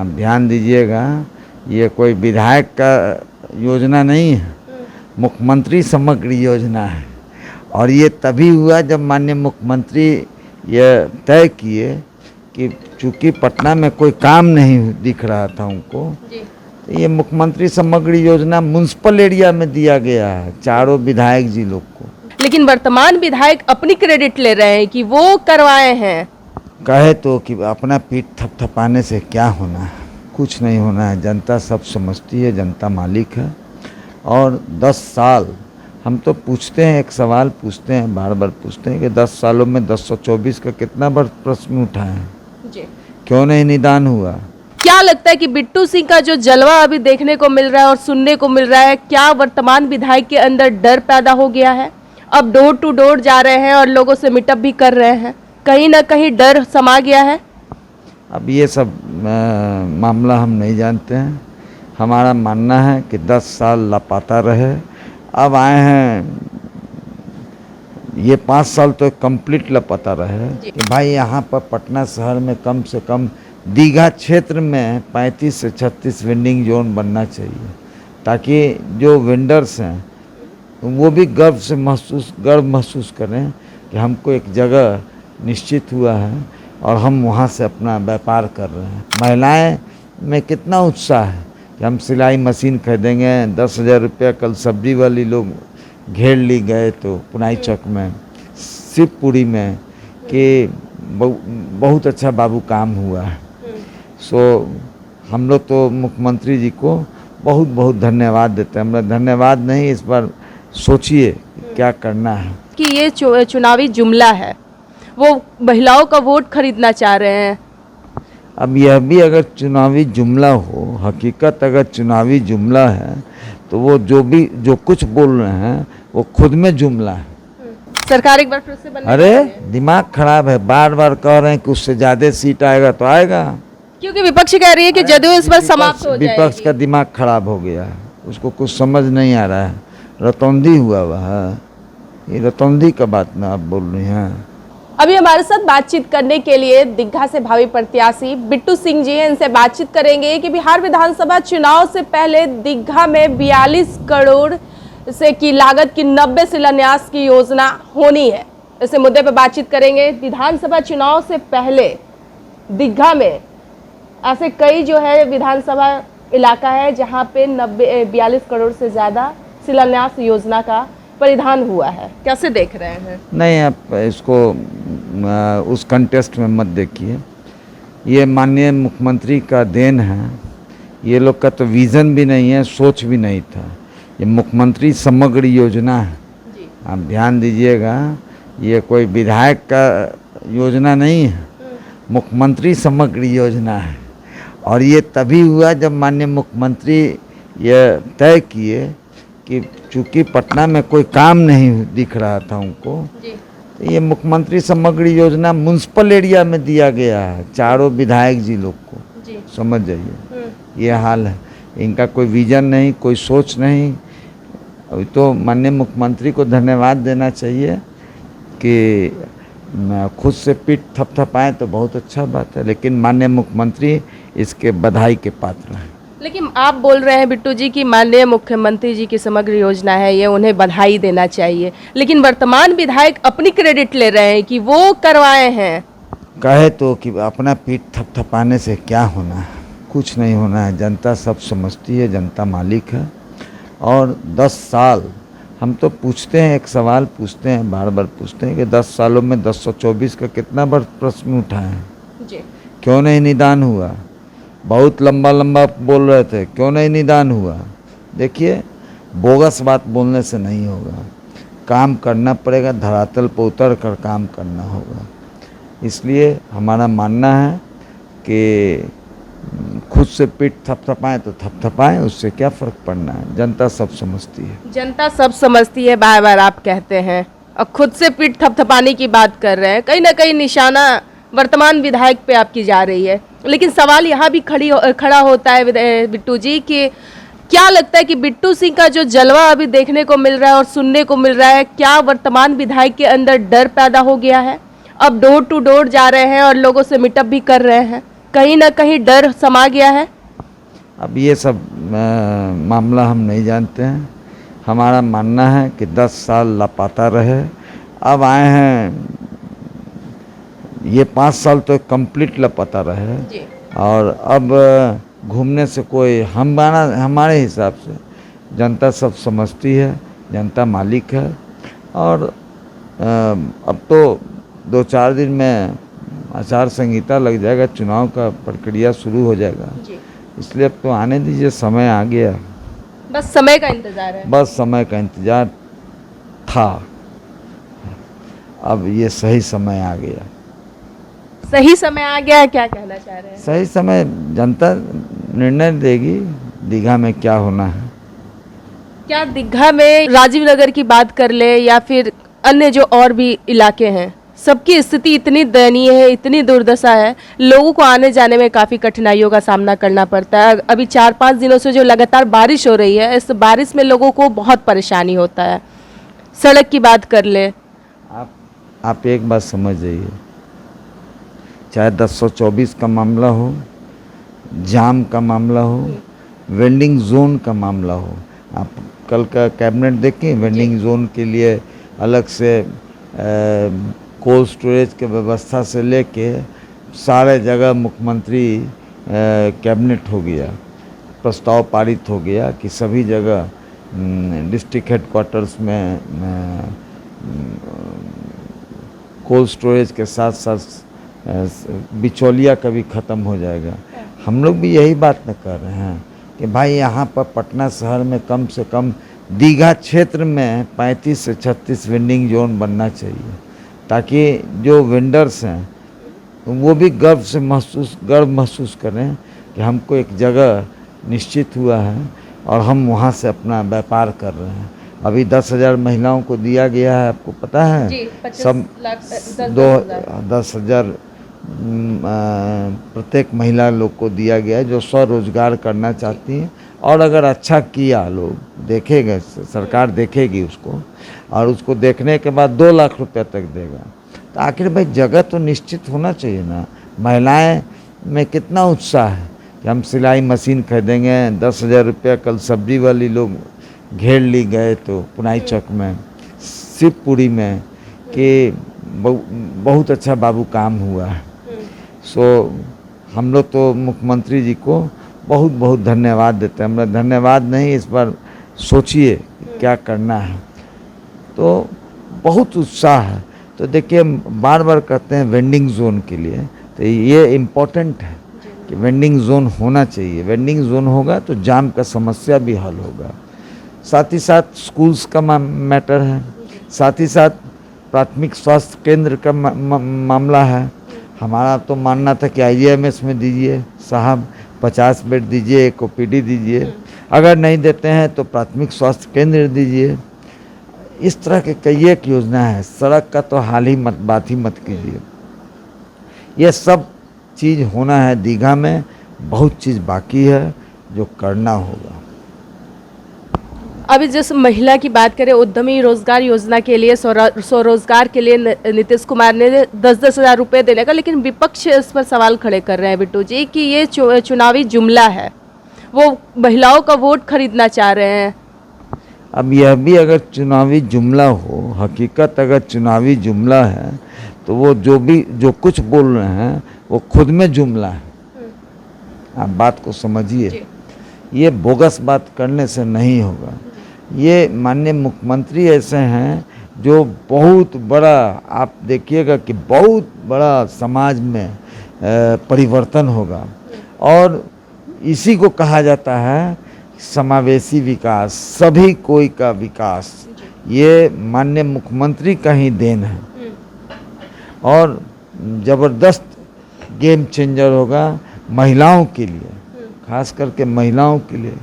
आप ध्यान दीजिएगा, ये कोई विधायक का योजना नहीं है, मुख्यमंत्री समग्र योजना है। और ये तभी हुआ जब माननीय मुख्यमंत्री ये तय किए कि चूँकि पटना में कोई काम नहीं दिख रहा था उनको, तो ये मुख्यमंत्री समग्र योजना म्युनिसिपल एरिया में दिया गया है चारों विधायक जी लोग को। लेकिन वर्तमान विधायक अपनी क्रेडिट ले रहे हैं कि वो करवाए हैं। कहे तो कि अपना पीठ थपथपाने से क्या होना है, कुछ नहीं होना है। जनता सब समझती है, जनता मालिक है। और 10 साल हम तो पूछते हैं, एक सवाल पूछते हैं, बार बार पूछते हैं कि 10 सालों में 1024 का कितना बार प्रश्न उठाए हैं जी। क्यों नहीं निदान हुआ? क्या लगता है कि बिट्टू सिंह का जो जलवा अभी देखने को मिल रहा है और सुनने को मिल रहा है, क्या वर्तमान विधायक के अंदर डर पैदा हो गया है? अब डोर टू डोर जा रहे हैं और लोगों से मीटअप भी कर रहे हैं, कहीं ना कहीं डर समा गया है। अब ये सब मामला हम नहीं जानते हैं। हमारा मानना है कि 10 साल लापता रहे, अब आए हैं, ये 5 साल तो कंप्लीट लापता रहे कि भाई यहाँ पर पटना शहर में कम से कम दीघा क्षेत्र में 35 से 36 वेंडिंग जोन बनना चाहिए, ताकि जो वेंडर्स हैं वो भी गर्व महसूस करें कि हमको एक जगह निश्चित हुआ है और हम वहाँ से अपना व्यापार कर रहे हैं। महिलाएं में कितना उत्साह है कि हम सिलाई मशीन खरीदेंगे। 10,000 रुपया कल सब्जी वाली लोग घेर ली गए तो पुनाई चौक में, शिवपुरी में, कि बहुत अच्छा बाबू काम हुआ है। सो हम लोग तो मुख्यमंत्री जी को बहुत बहुत धन्यवाद देते हैं। हमरा धन्यवाद नहीं, इस बार सोचिए क्या करना है। कि ये चुनावी जुमला है, वो महिलाओं का वोट खरीदना चाह रहे हैं। अब यह भी अगर चुनावी जुमला हो, हकीकत अगर चुनावी जुमला है, तो वो जो कुछ बोल रहे हैं वो खुद में जुमला है। सरकार एक बार फिर से बनने अरे वाली है। दिमाग खराब है, बार बार कह रहे हैं कि उससे ज़्यादा सीट आएगा तो आएगा। क्योंकि विपक्ष कह रही है कि जदयू इस बार समाप्त हो जाएगी। विपक्ष का दिमाग खराब हो गया है, उसको कुछ समझ नहीं आ रहा है। रतौंधी हुआ हुआ है, ये रतौंधी का बात ना आप बोल रही हैं। अभी हमारे साथ बातचीत करने के लिए दीघा से भावी प्रत्याशी बिट्टू सिंह जी हैं, इनसे बातचीत करेंगे कि बिहार विधानसभा चुनाव से पहले दीघा में 42 करोड़ से की लागत की 90 शिलान्यास की योजना होनी है। इस मुद्दे पर बातचीत करेंगे। विधानसभा चुनाव से पहले दीघा में ऐसे कई जो है विधानसभा इलाका है जहां पे 42 करोड़ से ज़्यादा शिलान्यास योजना का परिधान हुआ है। कैसे देख रहे हैं? नहीं, आप इसको उस कंटेस्ट में मत देखिए। ये माननीय मुख्यमंत्री का देन है। ये लोग का तो विज़न भी नहीं है, सोच भी नहीं था। ये मुख्यमंत्री समग्र योजना है। आप ध्यान दीजिएगा, ये कोई विधायक का योजना नहीं है, मुख्यमंत्री समग्र योजना है। और ये तभी हुआ जब माननीय मुख्यमंत्री ये तय किए कि चूँकि पटना में कोई काम नहीं दिख रहा था उनको, तो ये मुख्यमंत्री समग्र योजना म्युनिसिपल एरिया में दिया गया है चारों विधायक जी लोग को। समझ जाइए, ये हाल है। इनका कोई विजन नहीं, कोई सोच नहीं। अभी तो माननीय मुख्यमंत्री को धन्यवाद देना चाहिए कि खुद से पीठ थपथपाएं तो बहुत अच्छा बात है, लेकिन माननीय मुख्यमंत्री इसके बधाई के पात्र हैं। लेकिन आप बोल रहे हैं बिट्टू जी कि माननीय मुख्यमंत्री जी की समग्र योजना है, ये उन्हें बधाई देना चाहिए, लेकिन वर्तमान विधायक अपनी क्रेडिट ले रहे हैं कि वो करवाए हैं। कहे तो कि अपना पीठ थपथपाने से क्या होना है, कुछ नहीं होना है। जनता सब समझती है, जनता मालिक है। और 10 साल हम तो पूछते हैं, एक सवाल पूछते हैं, बार बार पूछते हैं कि 10 सालों में 1024 का कितना बार प्रश्न उठाए हैं क्यों नहीं निदान हुआ? बहुत लंबा लंबा बोल रहे थे, क्यों नहीं निदान हुआ? देखिए, बोगस बात बोलने से नहीं होगा, काम करना पड़ेगा, धरातल पर उतर कर काम करना होगा। इसलिए हमारा मानना है कि खुद से पीठ थपथपाएं तो थपथपाएं, उससे क्या फ़र्क पड़ना है। जनता सब समझती है। जनता सब समझती है, बार बार आप कहते हैं, और खुद से पीठ थपथपाने की बात कर रहे हैं। कहीं ना कहीं निशाना वर्तमान विधायक पे आपकी जा रही है। लेकिन सवाल यहाँ भी खड़ा होता है बिट्टू जी कि क्या लगता है कि बिट्टू सिंह का जो जलवा अभी देखने को मिल रहा है और सुनने को मिल रहा है, क्या वर्तमान विधायक के अंदर डर पैदा हो गया है? अब डोर टू डोर जा रहे हैं और लोगों से मीटअप भी कर रहे हैं, कहीं ना कहीं डर समा गया है? अब ये सब मामला हम नहीं जानते हैं। हमारा मानना है कि 10 साल लापता रहे, अब आए हैं, ये 5 साल तो कंप्लीट लापता रहे जी। और अब घूमने से कोई हमारे हिसाब से जनता सब समझती है, जनता मालिक है और अब तो 2-4 दिन में आचार संहिता लग जाएगा, चुनाव का प्रक्रिया शुरू हो जाएगा। जी। इसलिए अब तो आने दीजिए, समय आ गया, बस समय का इंतजार है। बस समय का इंतजार था, अब ये सही समय आ गया। सही समय आ गया है, क्या कहना चाह रहे हैं? सही समय जनता निर्णय देगी दीघा में क्या होना है। क्या दीघा में राजीव नगर की बात कर ले या फिर अन्य जो और भी इलाके हैं, सबकी स्थिति इतनी दयनीय है, इतनी दुर्दशा है, लोगों को आने जाने में काफ़ी कठिनाइयों का सामना करना पड़ता है। अभी 4-5 दिनों से जो लगातार बारिश हो रही है, इस बारिश में लोगों को बहुत परेशानी होता है। सड़क की बात कर ले, आप एक बात समझ जाइए, चाहे 1024 का मामला हो, जाम का मामला हो, वेंडिंग जोन का मामला हो, आप कल का कैबिनेट देखें, वेंडिंग जोन के लिए अलग से कोल्ड स्टोरेज के व्यवस्था से लेके सारे जगह मुख्यमंत्री कैबिनेट हो गया, प्रस्ताव पारित हो गया कि सभी जगह डिस्ट्रिक्ट हेडक्वार्टर्स में कोल्ड स्टोरेज के साथ साथ बिचौलिया का भी ख़त्म हो जाएगा। हम लोग भी यही बात न कर रहे हैं कि भाई यहाँ पर पटना शहर में कम से कम दीघा क्षेत्र में 35 से 36 वेंडिंग जोन बनना चाहिए, ताकि जो वेंडर्स हैं वो भी गर्व महसूस करें कि हमको एक जगह निश्चित हुआ है और हम वहाँ से अपना व्यापार कर रहे हैं। अभी 10,000 महिलाओं को दिया गया है, आपको पता है? जी, सब 10,000 प्रत्येक महिला लोग को दिया गया है जो स्वरोजगार करना चाहती हैं, और अगर अच्छा किया लोग देखेंगे, सरकार देखेगी उसको, और उसको देखने के बाद 2 लाख रुपया तक देगा। तो आखिर भाई जगह तो निश्चित होना चाहिए ना। महिलाएं में कितना उत्साह है कि हम सिलाई मशीन खरीदेंगे, 10,000 रुपया। कल सब्जी वाली लोग घेर ली गए तो पुनाई चौक में, शिवपुरी में, कि बहुत अच्छा बाबू काम हुआ है। सो हम लोग तो मुख्यमंत्री जी को बहुत बहुत धन्यवाद देते हैं। हमें धन्यवाद नहीं, इस बार सोचिए क्या करना है। तो बहुत उत्साह है। तो देखिए, बार बार कहते हैं वेंडिंग जोन के लिए, तो ये इम्पोर्टेंट है कि वेंडिंग जोन होना चाहिए। वेंडिंग जोन होगा तो जाम का समस्या भी हल होगा। साथ ही साथ स्कूल्स का मैटर है, साथ ही साथ प्राथमिक स्वास्थ्य केंद्र का मामला है। हमारा तो मानना था कि IGMS में दीजिए साहब, 50 बेड दीजिए, एक OPD दीजिए, अगर नहीं देते हैं तो प्राथमिक स्वास्थ्य केंद्र दीजिए। इस तरह के कई एक योजना है। सड़क का तो बात ही मत कीजिए। ये सब चीज़ होना है दीघा में, बहुत चीज़ बाकी है जो करना होगा। अभी जिस महिला की बात करें, उद्यमी रोजगार योजना के लिए, स्वरोजगार के लिए नीतीश कुमार ने 10-10 हज़ार रुपये देने का, लेकिन विपक्ष इस पर सवाल खड़े कर रहे हैं बिट्टू जी कि ये चुनावी जुमला है, वो महिलाओं का वोट खरीदना चाह रहे हैं। अब यह भी अगर चुनावी जुमला हो, हकीकत अगर चुनावी जुमला है, तो वो जो कुछ बोल रहे हैं वो खुद में जुमला है। आप बात को समझिए, ये बोगस बात करने से नहीं होगा। ये माननीय मुख्यमंत्री ऐसे हैं जो बहुत बड़ा, आप देखिएगा कि बहुत बड़ा समाज में परिवर्तन होगा, और इसी को कहा जाता है समावेशी विकास, सभी कोई का विकास। ये माननीय मुख्यमंत्री का ही देन है, और ज़बरदस्त गेम चेंजर होगा महिलाओं के लिए, खास करके महिलाओं के लिए।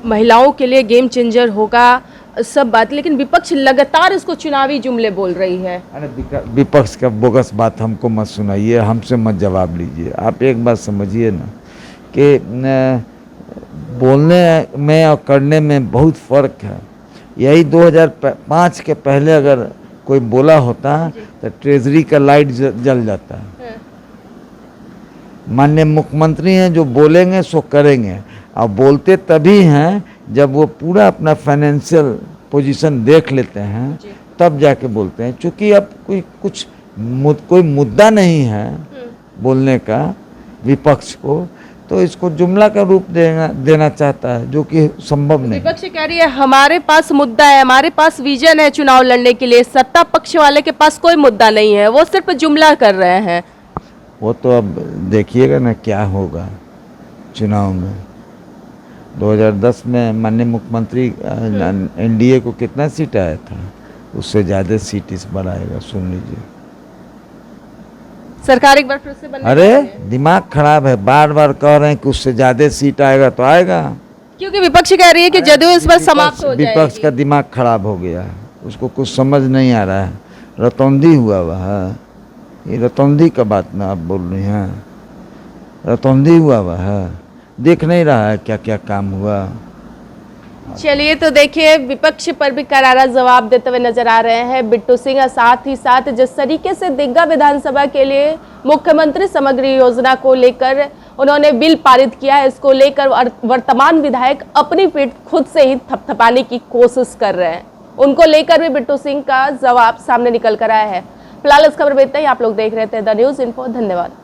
महिलाओं के लिए गेम चेंजर होगा, सब बात, लेकिन विपक्ष लगातार इसको चुनावी जुमले बोल रही है। अरे विपक्ष का बोगस बात हमको मत सुनाइए, हमसे मत जवाब लीजिए। आप एक बात समझिए ना कि बोलने में और करने में बहुत फ़र्क है। यही 2005 के पहले अगर कोई बोला होता तो ट्रेजरी का लाइट जल जाता है। माननीय मुख्यमंत्री हैं, जो बोलेंगे सो करेंगे। और बोलते तभी हैं जब वो पूरा अपना फाइनेंशियल पोजीशन देख लेते हैं, तब जाके बोलते हैं। क्योंकि अब कोई मुद्दा नहीं है बोलने का विपक्ष को, तो इसको जुमला का रूप देना चाहता है, जो कि संभव नहीं। विपक्ष कह रही है हमारे पास मुद्दा है, हमारे पास विजन है चुनाव लड़ने के लिए, सत्ता पक्ष वाले के पास कोई मुद्दा नहीं है, वो सिर्फ जुमला कर रहे हैं। वो तो अब देखिएगा ना क्या होगा चुनाव में। 2010 में माननीय मुख्यमंत्री एनडीए को कितना सीट आया था, उससे ज़्यादा सीट इस बार आएगा। सुन लीजिए, सरकार एक बार फिर से बनने अरे दिमाग खराब है, बार बार कह रहे हैं कि उससे ज़्यादा सीट आएगा तो आएगा। क्योंकि विपक्ष कह रही है कि जदयू इस बार समाप्त हो जाएगी। विपक्ष का दिमाग खराब हो गया है, उसको कुछ समझ नहीं आ रहा है। रतौंधी हुआ हुआ है, ये रतौंधी का बात ना आप बोल रही हैं। रतौंधी हुआ हुआ है, देख नहीं रहा है क्या क्या काम हुआ। चलिए, तो देखिए विपक्ष पर भी करारा जवाब देते हुए नजर आ रहे हैं बिट्टू सिंह। और साथ ही साथ जिस तरीके से दिग्गा विधानसभा के लिए मुख्यमंत्री समग्र योजना को लेकर उन्होंने बिल पारित किया है, इसको लेकर वर्तमान विधायक अपनी पीठ खुद से ही थपथपाने की कोशिश कर रहे हैं। उनको लेकर भी बिट्टू सिंह का जवाब सामने निकल कर आया है। फिलहाल इस खबर में इतना ही। आप लोग देख रहे थे द न्यूज़ इन्फो। धन्यवाद।